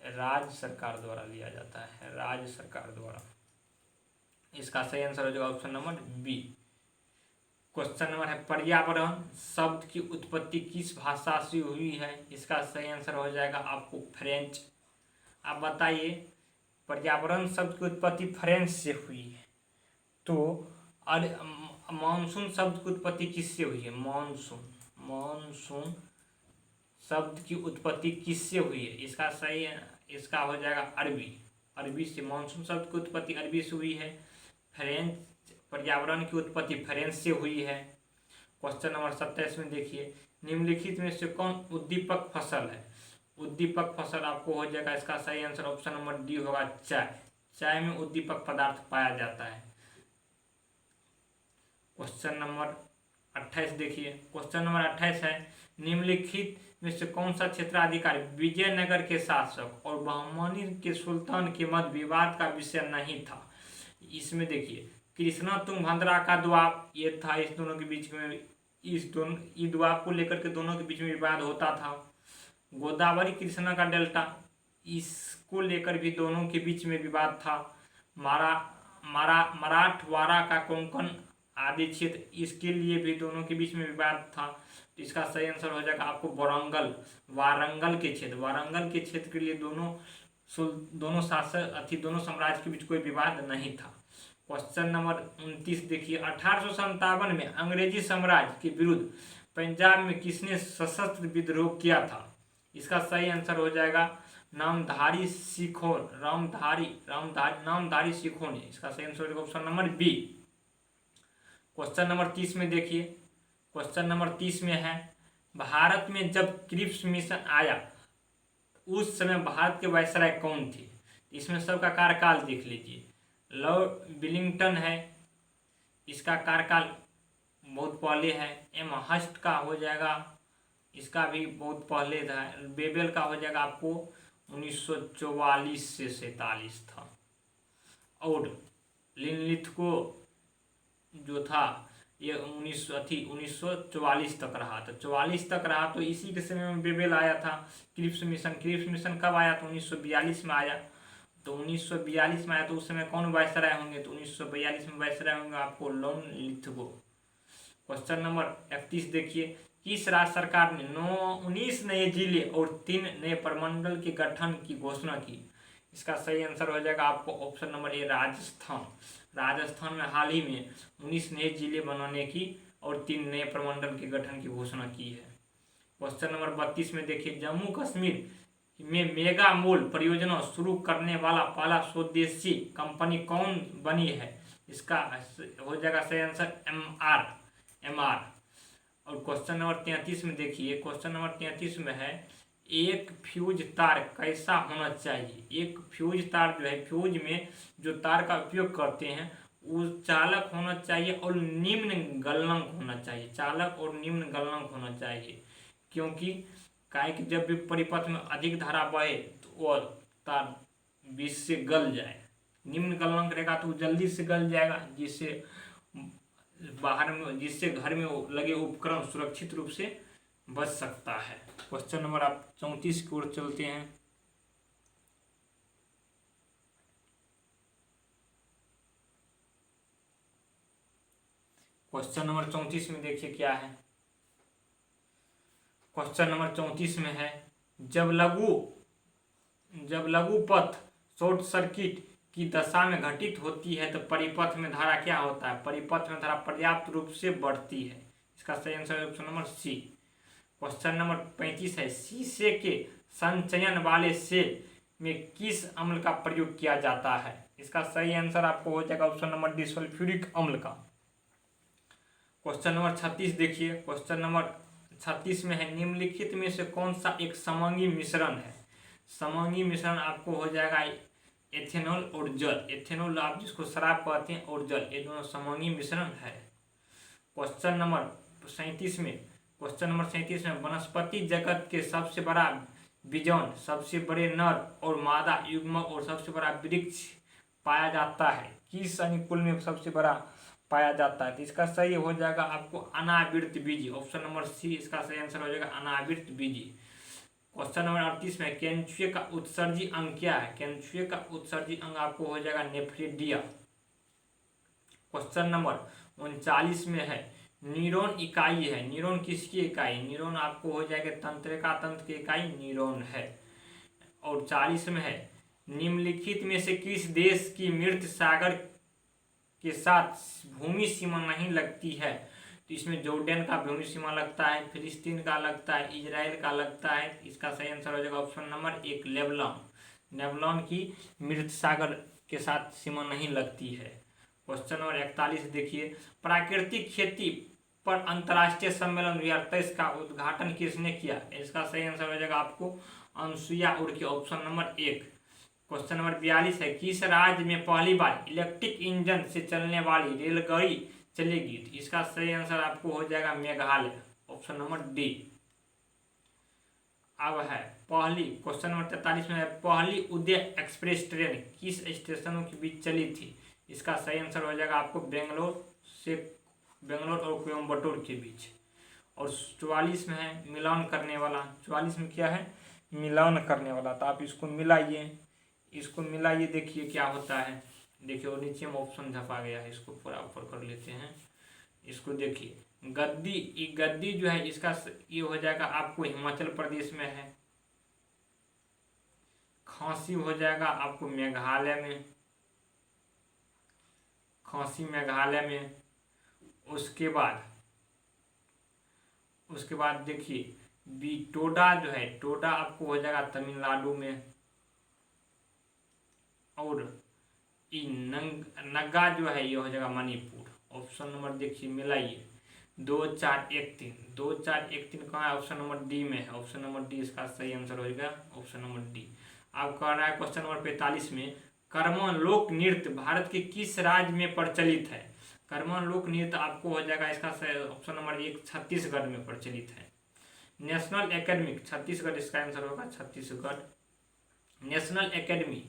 राज्य सरकार द्वारा लिया जाता है, राज्य सरकार द्वारा। इसका सही आंसर हो जाएगा option number B. Question number है पर्यावरण शब्द की उत्पत्ति किस भाषा से हुई है? इसका सही आंसर हो जाएगा आपको फ्रेंच। आप बताइए, पर्यावरण शब्द की उत्पत्ति फ्रेंच से हुई है, तो मानसून शब्द की उत्पत्ति किससे हुई है? मानसून शब्द की उत्पत्ति किससे हुई है? इसका हो जाएगा अरबी से। मानसून शब्द की उत्पत्ति अरबी से हुई है। पर्यावरण की उत्पत्ति फ्रेंच से हुई है। क्वेश्चन नंबर 27 में देखिए, निम्नलिखित में से कौन उद्दीपक फसल है? उद्दीपक फसल आपको हो जाएगा, इसका सही आंसर ऑप्शन नंबर डी होगा, चाय में उद्दीपक पदार्थ पाया जाता है। क्वेश्चन नंबर 28 देखिए, क्वेश्चन नंबर 28 है, निम्नलिखित में से कौन सा क्षेत्राधिकार विजयनगर के शासक और बहमनी के सुल्तान के मध्य विवाद का विषय नहीं था? इसमें देखिए, कृष्णा तुंगभद्रा का द्वाब ये था, इस दोनों के बीच में द्वाब को लेकर के दोनों के बीच में विवाद होता था। गोदावरी कृष्णा का डेल्टा, इसको लेकर भी दोनों के बीच में विवाद था। मराठवाड़ा का कोंकण आदि क्षेत्र, इसके लिए भी दोनों के बीच में विवाद था। तो इसका सही आंसर हो जाएगा आपको वारंगल के क्षेत्र के लिए दोनों साम्राज्य के बीच कोई विवाद नहीं था। क्वेश्चन नंबर 29 देखिए, 1857 में अंग्रेजी साम्राज्य के विरुद्ध पंजाब में किसने सशस्त्र विद्रोह किया था? इसका सही आंसर हो जाएगा नामधारी सिखों ने। इसका सही आंसर हो जाएगा option number B. Question number 30 में देखिए, क्वेश्चन नंबर 30 में है, भारत में जब क्रिप्स मिशन आया उस समय भारत के वायसराय कौन थे? इसमें सबका कार्यकाल देख लीजिए। लॉर्ड विलिंगटन है, इसका कार्यकाल बहुत पहले है। एम हस्ट का हो जाएगा, इसका भी बहुत पहले था। बेबल का हो जाएगा आपको 1944 से 47 था। और लिनलिथगो जो था ये 1944 तक रहा, तो 44 तक रहा, तो इसी के समय में बेबल आया था। क्रिप्स मिशन कब आया? तो 1942 में आया। तो 1942 में आया, तो उस समय कौन वायसराय होंगे? तो 1942 में वायसराय होंगे आपको लिनलिथगो। क्वेश्चन नंबर 31 देखिए, किस राज्य सरकार ने 19 नए जिले और 3 नए प्रमंडल के गठन की घोषणा की? इसका सही आंसर हो जाएगा आपको ऑप्शन नंबर ए, राजस्थान में हाल ही में 19 नए जिले बनाने की और 3 नए प्रमंडल के गठन की घोषणा की है। क्वेश्चन नंबर 32 में देखिए, जम्मू कश्मीर में मेगा मॉल परियोजना शुरू करने वाला पहला स्वदेशी कंपनी कौन बनी है? इसका हो जाएगा सही आंसर एमआर। और क्वेश्चन नंबर 33 में देखिए, क्वेश्चन नंबर 33 में है, एक फ्यूज तार कैसा होना चाहिए? एक फ्यूज तार जो है, फ्यूज में जो तार का उपयोग करते हैं वो चालक होना चाहिए और निम्न गलनांक होना चाहिए। क्योंकि काहे कि जब भी परिपथ में अधिक धारा बहे तो वो तार बीच से गल जाए। निम्न गलनांक रहेगा तो जल्दी से गल जाएगा, जिससे घर में लगे उपकरण सुरक्षित रूप से बच सकता है। क्वेश्चन नंबर आप 34 की ओर चलते हैं। क्वेश्चन नंबर 34 में देखिए क्या है। क्वेश्चन नंबर 34 में है, जब लघु पथ शॉर्ट सर्किट की दशा में घटित होती है तो परिपथ में धारा क्या होता है? परिपथ में धारा पर्याप्त रूप से बढ़ती है। इसका सही आंसर है option number C. Question number 35 है, शीशे के संचयन वाले सेल में किस अम्ल का प्रयोग किया जाता है? इसका सही आंसर आपको हो जाएगा ऑप्शन नंबर डी, सल्फ्यूरिक अम्ल का। क्वेश्चन नंबर 36 देखिए, क्वेश्चन नंबर 36 में है, निम्नलिखित में से कौन सा एक समंगी मिश्रण है? समंगी मिश्रण आपको हो जाएगा एथेनॉल और जल। एथेनॉल आप जिसको शराब कहते हैं और जल, ये दोनों समंगी मिश्रण है। क्वेश्चन नंबर 37 में वनस्पति जगत के सबसे बड़ा बीजोन, सबसे बड़े नर और मादा युग्मक और सबसे बड़ा वृक्ष पाया जाता है किस अनुकूल में सबसे बड़ा पाया जाता है? तो इसका सही हो जाएगा आपको अनावृत बीजी, ऑप्शन नंबर सी इसका सही आंसर हो जाएगा अनावृत बीजी। क्वेश्चन नंबर 38 में केंचुए का उत्सर्जी अंग क्या है? केंचुए का उत्सर्जी अंग आपको हो जाएगा नेफ्रिडिया। क्वेश्चन नंबर 39 में है, न्यूरॉन इकाई है। न्यूरॉन किसकी इकाई? न्यूरॉन आपको हो जाएगा तंत्रिका तंत्र की इकाई न्यूरॉन है। और 40 में है, निम्नलिखित में से किस देश की मृत सागर के साथ भूमि सीमा नहीं लगती है? तो इसमें जॉर्डन का भूमि सीमा लगता है, फिलिस्तीन का लगता है, इजराइल का लगता है। इसका सही आंसर हो जाएगा ऑप्शन नंबर 1 लेबनान। लेबनान की मृत सागर के साथ सीमा नहीं लगती है। क्वेश्चन नंबर 41 देखिए, प्राकृतिक खेती पर अंतर्राष्ट्रीय सम्मेलन 2023 का उद्घाटन किसने किया? इसका सही आंसर हो जाएगा आपको Anusuiya Uikey, option number 1। Question number 42 है, किस राज्य में पहली बार इलेक्ट्रिक इंजन से चलने वाली रेलगाड़ी चलेगी? तो इसका सही आंसर आपको हो जाएगा मेघालय, ऑप्शन नंबर डी। अब है पहली, क्वेश्चन नंबर 43 में है, पहली उदय एक्सप्रेस ट्रेन किस स्टेशनों के बीच चली थी? इसका सही आंसर हो जाएगा आपको बेंगलोर और कोयम्बटूर के बीच। और 44 में है मिलान करने वाला। 44 में क्या है? मिलान करने वाला। तो आप इसको मिलाइए, इसको मिलाइए, देखिए क्या होता है। देखिए और नीचे में ऑप्शन छपा गया है, इसको पूरा ऊपर कर लेते हैं। इसको देखिए, गद्दी, गद्दी जो है इसका ये हो जाएगा आपको हिमाचल प्रदेश में है। खांसी हो जाएगा आपको मेघालय में, खांसी मेघालय में। उसके बाद देखिए टोडा जो है, टोडा आपको हो जाएगा तमिलनाडु में। और नग्गा जो है ये हो जाएगा मणिपुर। ऑप्शन नंबर देखिए मिलाइए, 2 4 1 3, 2 4 1 3 कहाँ है? ऑप्शन नंबर डी में है। ऑप्शन नंबर डी इसका सही आंसर हो जाएगा, ऑप्शन नंबर डी। आप कह रहा है क्वेश्चन नंबर 45 में, कर्मन लोक नृत्य भारत के किस राज्य में प्रचलित है? कर्मन लोक नृत्य आपको हो जाएगा इसका ऑप्शन नंबर 1 छत्तीसगढ़ में प्रचलित है। नेशनल एकेडमिक, छत्तीसगढ़ इसका आंसर होगा, Chhattisgarh. National academy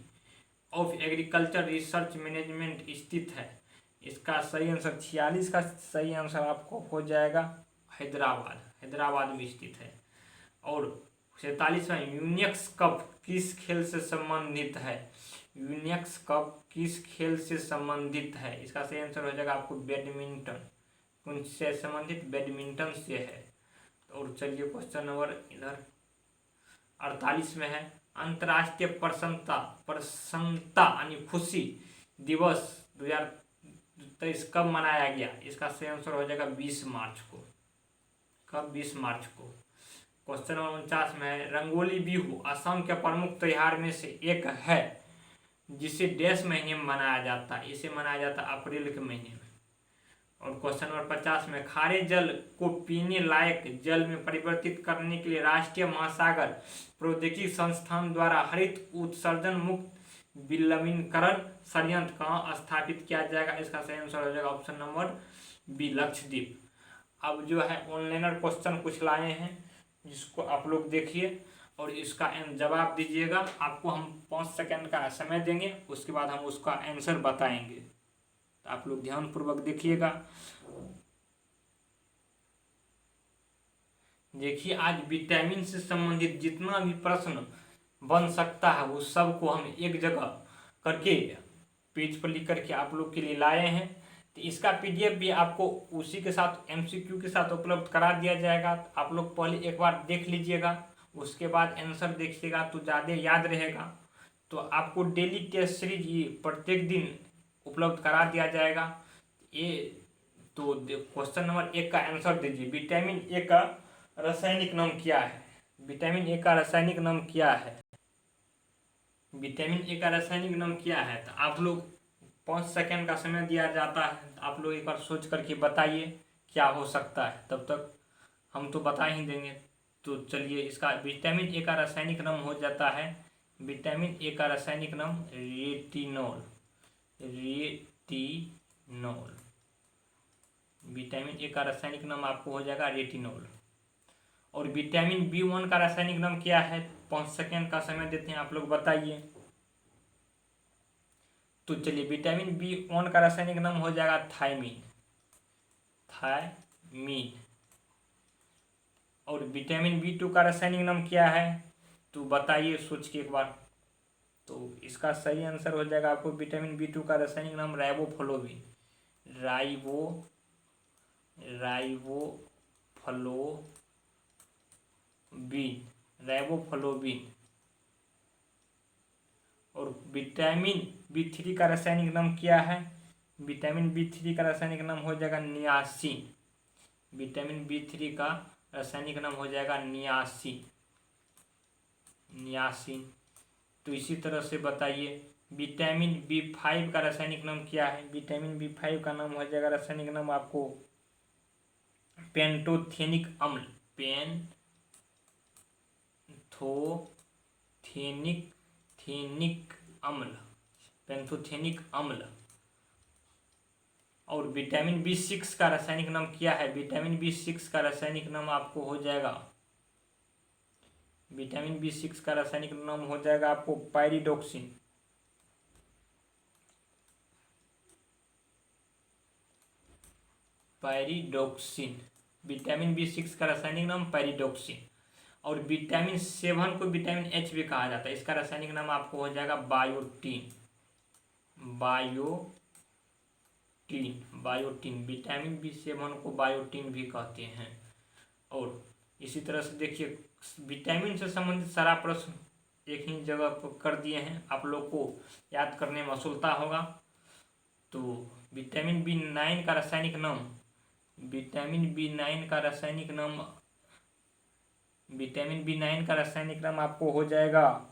of agriculture research management स्थित है। इसका सही आंसर 46 का सही आंसर आपको हो जाएगा हैदराबाद, हैदराबाद में स्थित है। और 47वां, यूनिक्स कप किस खेल से संबंधित है? यूनिक्स कप किस खेल से संबंधित है? इसका सही आंसर हो जाएगा आपको बैडमिंटन। कौन से संबंधित? बैडमिंटन से है। और चलिए क्वेश्चन नंबर इधर 48 में है, अंतर्राष्ट्रीय प्रसन्नता यानी खुशी दिवस 2023 कब मनाया गया? इसका सही आंसर हो जाएगा 20 मार्च को। कब? 20 मार्च को। क्वेश्चन नंबर 49 में है, रंगोली बिहू असम के प्रमुख त्योहार में से एक है जिसे डैश महीने में मनाया जाता है? इसे मनाया जाता है अप्रैल के महीने में। और क्वेश्चन नंबर 50 में, खारे जल को पीने लायक जल में परिवर्तित करने के लिए राष्ट्रीय महासागर प्रौद्योगिकी संस्थान द्वारा हरित उत्सर्जन मुक्त विलवनीकरण संयंत्र कहाँ स्थापित किया जाएगा? इसका सही आंसर हो जाएगा ऑप्शन नंबर बी, लक्षद्वीप। अब जो है ऑनलाइनर क्वेश्चन कुछ लाए हैं जिसको आप लोग देखिए और इसका जवाब दीजिएगा। आपको हम 5 सेकंड का समय देंगे, उसके बाद हम उसका आंसर बताएंगे, तो आप लोग ध्यानपूर्वक देखिएगा। देखिए आज विटामिन से संबंधित जितना भी प्रश्न बन सकता है वो सब को हम एक जगह करके पेज पर लिख करके आप लोग के लिए लाए हैं। तो इसका पीडीएफ भी आपको उसी के साथ एमसीक्यू के साथ उपलब्ध करा दिया जाएगा। आप लोग पहले एक बार देख लीजिएगा, उसके बाद आंसर देखिएगा तो ज़्यादा याद रहेगा। तो आपको डेली टेस्ट सीरीज ये प्रत्येक दिन उपलब्ध करा दिया जाएगा। ये तो क्वेश्चन नंबर 1 का आंसर दीजिए, विटामिन ए का रासायनिक नाम क्या है? विटामिन ए का रासायनिक नाम क्या है? विटामिन ए का रासायनिक नाम क्या है? तो आप लोग 5 सेकंड का समय दिया जाता है, आप लोग एक बार सोच करके बताइए क्या हो सकता है, तब तक हम तो बता ही देंगे। तो चलिए, इसका विटामिन ए का रासायनिक नाम हो जाता है, विटामिन ए का रासायनिक नाम रेटिनॉल, रेटिनॉल। विटामिन ए का रासायनिक नाम आपको हो जाएगा रेटिनॉल। और विटामिन B1 का रासायनिक नाम क्या है? 5 सेकंड का समय देते हैं, आप लोग बताइए। तो चलिए, विटामिन B1 का रासायनिक नाम हो जाएगा थायमीन, थायमीन। और विटामिन B2 का रासायनिक नाम क्या है? तो बताइए सोच के एक बार। तो इसका सही आंसर हो जाएगा आपको विटामिन B2 का रासायनिक नाम राइबोफ्लोविन, राइबोफ्लोविन। राइबोफ्लोविन। और विटामिन B3 का रासायनिक नाम क्या है? विटामिन B3 का रासायनिक नाम हो जाएगा नियासिन। विटामिन B3 का रासायनिक नाम हो जाएगा नियासिन। तो इसी तरह से बताइए विटामिन B5 का रासायनिक नाम क्या है? विटामिन B5 का नाम हो जाएगा रासायनिक नाम आपको पेंटोथेनिक अम्ल। पेंथोथेनिक अम्ल। और विटामिन B6 का रासायनिक नाम क्या है? विटामिन B6 का रासायनिक नाम आपको हो जाएगा, विटामिन B6 का रासायनिक नाम हो जाएगा आपको पायरिडोक्सिन। विटामिन B6 का रासायनिक नाम पायरिडोक्सिन। और विटामिन 7 को विटामिन H भी कहा जाता है। इसका रासायनिक नाम आपको हो जाएगा बायोटीन। विटामिन B7 को बायोटीन भी कहते हैं। और इसी तरह से देखिए विटामिन से संबंधित सारा प्रश्न एक ही जगह पर कर दिए हैं, आप लोग को याद करने में असुलता होगा। तो विटामिन B9 का रासायनिक नाम, विटामिन B9 का रासायनिक नाम आपको हो जाएगा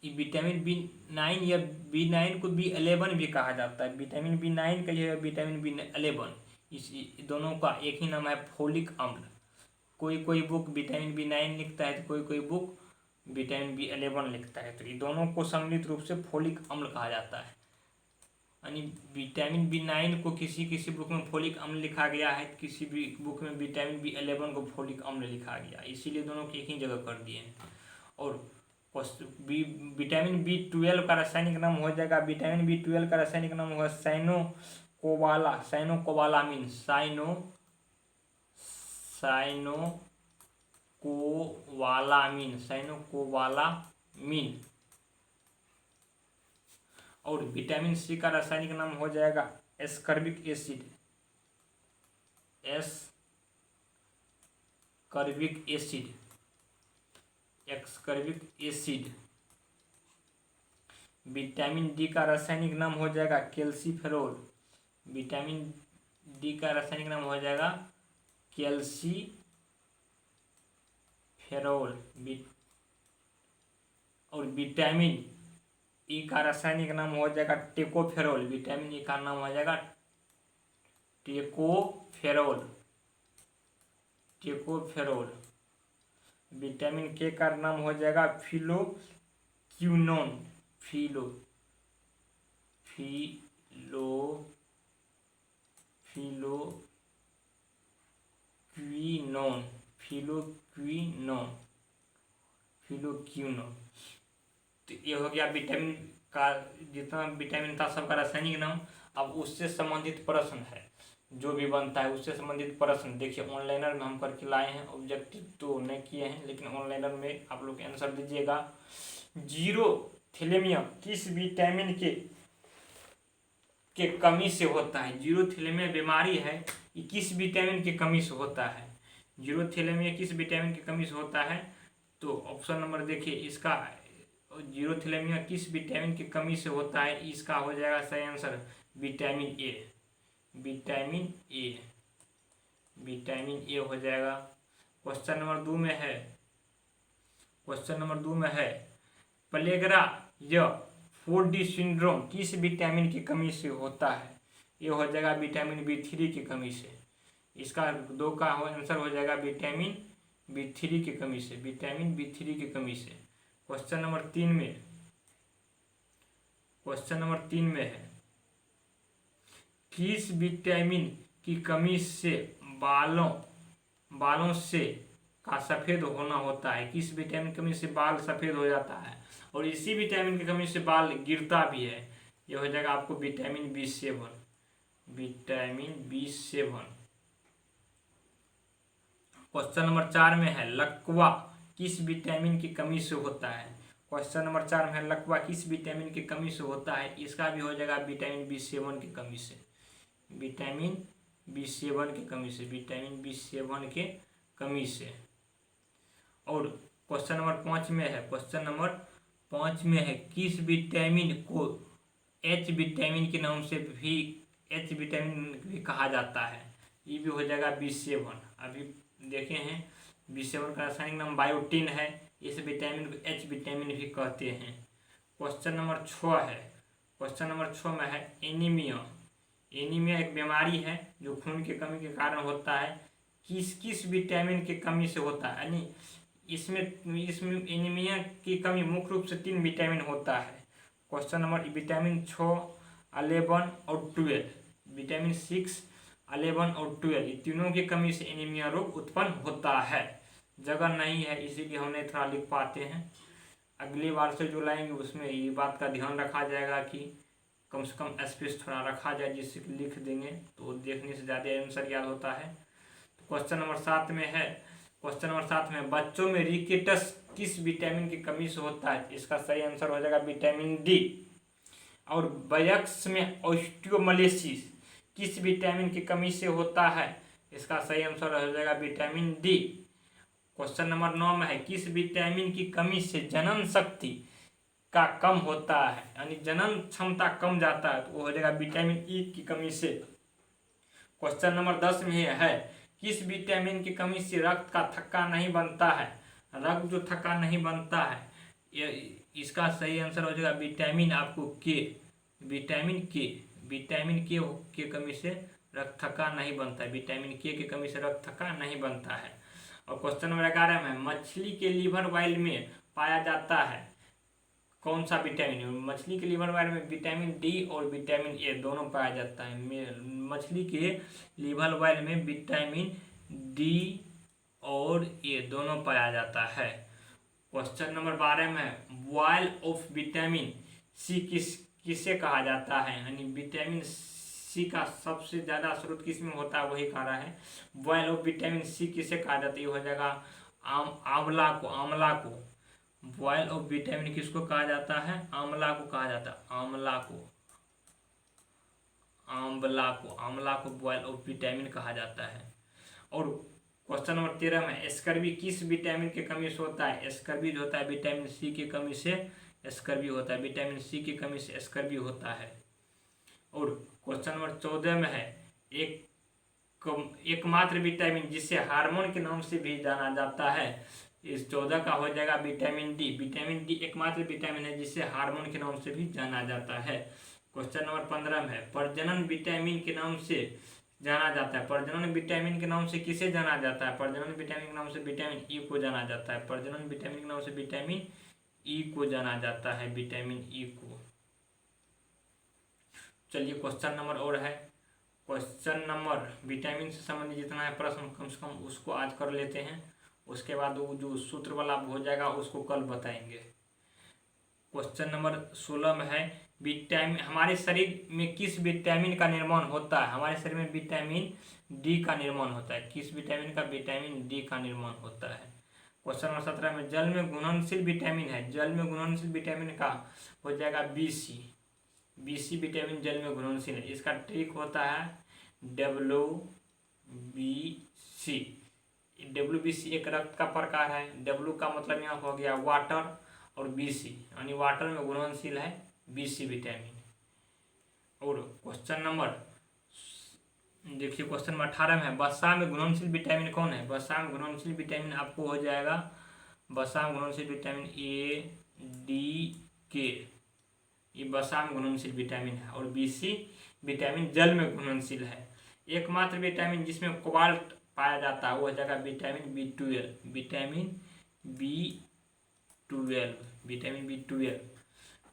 विटामिन B9 या B9 को B11 भी कहा जाता है। विटामिन B9 का यह विटामिन B11, इस दोनों का एक ही नाम है फोलिक अम्ल। कोई बुक विटामिन B9 लिखता है तो कोई बुक विटामिन B11 लिखता है। तो ये दोनों को सम्मिलित रूप से फोलिक अम्ल कहा जाता है। यानी विटामिन B9 को किसी बुक में फोलिक अम्ल लिखा गया है, किसी भी बुक में विटामिन B11 को फोलिक अम्ल लिखा गया, इसीलिए दोनों को एक ही जगह कर दिए हैं। और विटामिन B12 का रासायनिक नाम हो जाएगा, विटामिन B12 का रासायनिक नाम होगा साइनोकोबालामिन। और विटामिन C का रासायनिक नाम हो जाएगा एस्कर्बिक एसिड। विटामिन D का रासायनिक नाम हो जाएगा कैल्सीफेरोल। विटामिन D का रासायनिक नाम हो जाएगा कैल्सीफेरोल। और विटामिन E का रासायनिक नाम हो जाएगा टेकोफेरोल। विटामिन E का नाम हो जाएगा टेकोफेरोल। विटामिन K का नाम हो जाएगा फिलोक्विनोन। फिलोक्विनोन। तो ये हो गया विटामिन का, जितना विटामिन था सबका रासायनिक नाम। अब उससे संबंधित प्रश्न है, जो भी बनता है उससे संबंधित प्रश्न देखिए ऑनलाइनर में हम करके लाए हैं। ऑब्जेक्टिव तो नहीं किए हैं, लेकिन ऑनलाइनर में आप लोग आंसर दीजिएगा। जीरोथेलेमिया किस विटामिन के कमी से होता है? जीरोथेलेमिया बीमारी है, ये किस विटामिन की कमी से होता है? जीरोथेलेमिया किस विटामिन की कमी से होता है? तो ऑप्शन नंबर देखिए इसका, जीरोथेलेमिया किस विटामिन की कमी से होता है? इसका हो जाएगा सही आंसर विटामिन ए हो जाएगा। क्वेश्चन नंबर 2 में है प्लेगरा या 4D सिंड्रोम किस विटामिन की कमी से होता है? ये हो जाएगा विटामिन B3 की कमी से। इसका 2 का आंसर हो जाएगा विटामिन B3 की कमी से। क्वेश्चन नंबर 3 में है किस विटामिन की कमी से बालों से का सफ़ेद होना होता है? किस विटामिन की कमी से बाल सफ़ेद हो जाता है? और इसी विटामिन की कमी से बाल गिरता भी है। यह हो जाएगा आपको विटामिन B7। क्वेश्चन नंबर 4 में है लकवा किस विटामिन की कमी से होता है? क्वेश्चन नंबर 4 में है लकवा किस विटामिन की कमी से होता है? इसका भी हो जाएगा विटामिन B7 की कमी से, विटामिन B7 की कमी से, विटामिन B7 के कमी से। और क्वेश्चन नंबर 5 में है, क्वेश्चन नंबर 5 में है किस विटामिन को H विटामिन के नाम से भी H विटामिन भी कहा जाता है? ये भी हो जाएगा B7। अभी देखे हैं B7 का रासायनिक नाम बायोटिन है। इस विटामिन को H विटामिन भी कहते हैं। क्वेश्चन नंबर 6 है, क्वेश्चन नंबर 6 में है एनीमिया। एनीमिया एक बीमारी है जो खून की कमी के कारण होता है। किस किस विटामिन की कमी से होता है? यानी इसमें एनीमिया की कमी मुख्य रूप से 3 विटामिन होता है। क्वेश्चन नंबर विटामिन 6, 11 और 12, विटामिन 6, 11 और 12 ये तीनों की कमी से एनीमिया रोग उत्पन्न होता है। जगह नहीं है इसीलिए हम नहीं थोड़ा लिख पाते हैं। अगली बार से जो लाएंगे उसमें ये बात का ध्यान रखा जाएगा कि कम से कम स्पेस थोड़ा रखा जाए, जिससे कि लिख देंगे तो देखने से ज़्यादा आंसर याद होता है। तो क्वेश्चन नंबर 7 में है, क्वेश्चन नंबर 7 में बच्चों में रिकेटस किस विटामिन की कमी से होता है? इसका सही आंसर हो जाएगा विटामिन डी। और वयस्क में ऑस्टियोमलेसिस किस विटामिन की कमी से होता है? इसका सही आंसर हो जाएगा विटामिन डी। क्वेश्चन नंबर 9 में है किस विटामिन की कमी से जनन शक्ति का कम होता है, यानी जनन क्षमता कम जाता है, तो वो हो जाएगा विटामिन ई की कमी से। क्वेश्चन नंबर 10 में है किस विटामिन की कमी से रक्त का थक्का नहीं बनता है? रक्त जो थक्का नहीं बनता है इसका सही आंसर हो जाएगा विटामिन आपको के, विटामिन के, विटामिन के की कमी से रक्त थक्का नहीं बनता है, विटामिन के की कमी से रक्त थक्का नहीं बनता है। और क्वेश्चन नंबर 11 में मछली के लीवर ऑयल में पाया जाता है कौन सा विटामिन? मछली के लीवर ऑयल में विटामिन डी और विटामिन ए दोनों पाया जाता है। मछली के लीवर ऑयल में विटामिन डी और ए दोनों पाया जाता है। क्वेश्चन नंबर 12 में बॉयल ऑफ विटामिन सी किसे कहा जाता है? यानी विटामिन सी का सबसे ज़्यादा स्रोत किस में होता है वही कह रहा है। बॉयल ऑफ विटामिन सी किसे कहा जाता है? ये हो जाएगा आंवला को, आंवला को। बॉयल ऑफ विटामिन किसको कहा जाता है? आंवला को कहा जाता है, आंवला को, आंवला को, आंवला को बॉयल ऑफ विटामिन कहा जाता है। और क्वेश्चन नंबर 13 में स्कर्वी किस विटामिन की कमी से होता है? स्कर्वी जो होता है विटामिन सी की कमी से स्कर्वी होता है, विटामिन सी की कमी से स्कर्वी होता है। और क्वेश्चन नंबर 14 में है एकमात्र विटामिन जिसे हार्मोन के नाम से भी जाना जाता है। इस 14 का हो जाएगा विटामिन डी। विटामिन डी एकमात्र विटामिन है जिसे हार्मोन के नाम से भी जाना जाता है। क्वेश्चन नंबर 15 में है प्रजनन विटामिन के नाम से जाना जाता है। प्रजनन विटामिन के नाम से किसे जाना जाता है? प्रजनन विटामिन के नाम से विटामिन ई को जाना जाता है। प्रजनन विटामिन के नाम से विटामिन ई को जाना जाता है, विटामिन ई को। चलिए क्वेश्चन नंबर और है, क्वेश्चन नंबर विटामिन से संबंधित जितना है प्रश्न कम से कम उसको आज कर लेते हैं, उसके बाद वो जो सूत्र वाला हो जाएगा उसको कल बताएंगे। क्वेश्चन नंबर 16 में है विटामिन हमारे शरीर में किस विटामिन का निर्माण होता है? हमारे शरीर में विटामिन डी का निर्माण होता है। किस विटामिन का? विटामिन डी का निर्माण होता है। क्वेश्चन नंबर 17 में जल में घुलनशील विटामिन है। जल में घुलनशील विटामिन का हो जाएगा BC। BC विटामिन जल में घुलनशील है। इसका ट्रिक होता है WBC। WBC एक रक्त का प्रकार है। W का मतलब यहाँ हो गया वाटर और BC यानी वाटर में घुलनशील है BC विटामिन। और क्वेश्चन नंबर देखिए, क्वेश्चन नंबर 18 में है वसा में घुलनशील विटामिन कौन है? वसा में घुलनशील विटामिन आपको हो जाएगा वसा में घुलनशील विटामिन ADK, ये वसा में घुलनशील विटामिन है। और BC विटामिन जल में घुलनशील है। एकमात्र विटामिन जिसमें कोबाल्ट पाया जाता है वो हो जाएगा vitamin B12, vitamin B12, vitamin B12।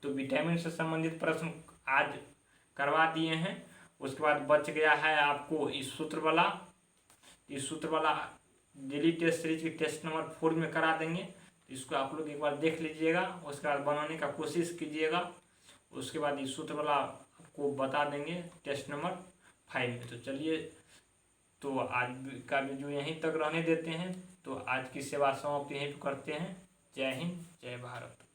तो विटामिन से संबंधित प्रश्न आज करवा दिए हैं। उसके बाद बच गया है आपको इस सूत्र वाला डेली टेस्ट सीरीज की टेस्ट नंबर 4 में करा देंगे। इसको आप लोग एक बार देख लीजिएगा, उसके बाद बनाने का कोशिश कीजिएगा। उसके बाद इस सूत्र वाला आपको बता देंगे टेस्ट नंबर 5 में। तो चलिए, तो आज का वीडियो यहीं तक रहने देते हैं। तो आज की सेवा समाप्त यहीं पर करते हैं। जय हिंद, जय भारत।